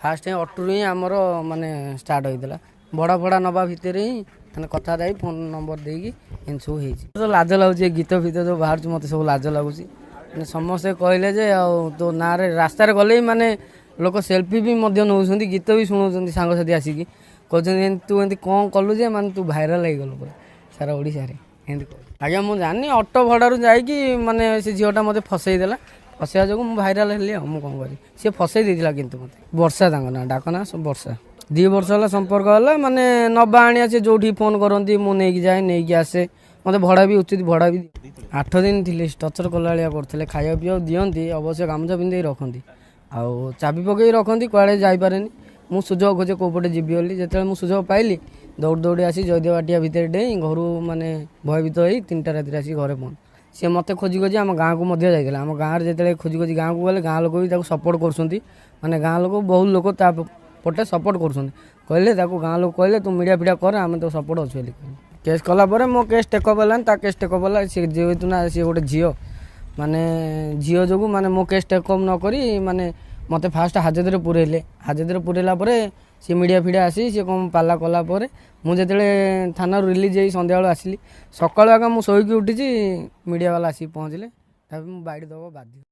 Fast अटो ही आमर माने स्टार्ट होता भड़ा फड़ा नवा भितर ही मैंने कथा जाई फोन नंबर देकी एम सब हो लाज लगुच गीत फीत जो बाहर मत सब लाज लगुच समस्ते कहले जे तो ना रास्तार गले माने लोक सेल्फी भी नौ गीत भी शुणुं सांगसाथी आसिकी कहते तू एमती कौन कलु जे माने तू भाइराल हो गलु सारा ओडिशा रे आज्ञा मुझे जानी अटो भड़ारू जाकि माने से झीटा मत फसईदेला फसैया जो मुझे भाइराल हेली मुझे कौन करी सी फसई देला कि मत वर्षा ना डाक ना सब वर्षा 2 वर्ष है संपर्क है माने नवा आनिया से जो फोन करती मुझे जाए नहीं आसे मत भड़ा भी उचित भड़ा भी 8 दिन थी टर्चर कला करते खाया पीवा दिखती अवश्य गामछा पिंधे रखती आउ चाबी पकई रखती कड़े जापरे मुझ सुजोग खोजे कौपटे जीवी बोली जो मुझे सुजोग पाइली दौड़ी दौड़ी आसी जयदेव बाटिया भितर डे घर माने भयभीत हो 3टा राति आसी घरे पहुँच सी मत खोजी खोजी आम गाँव को जाता आम गाँव में जो खोजी खोजी गाँव को गले गाँव लोक भी सपोर्ट कर गाँव लोक बहुत लोक पटे सपोर्ट कर गाँव लोक कहले तू मीडिया फिडिया कर आम तो सपोर्ट अच्छे केस कलापर मो केस टेकअप है केस टेकअप है सी जेहेतु ना सी गोटे झील माने झील जो माने मो केस टेकअप नक माने मत फास्ट हाजत पुरेला सी मीडिया फिडिया आसी सी कौन पाला कलापर मुझे थाना रिलीज हो संध्या आसली सकाल आगे मुझे शोक उठी मीडिया वाला आसिक पहुँचले तभी मुझे बाइट दब बाध्य।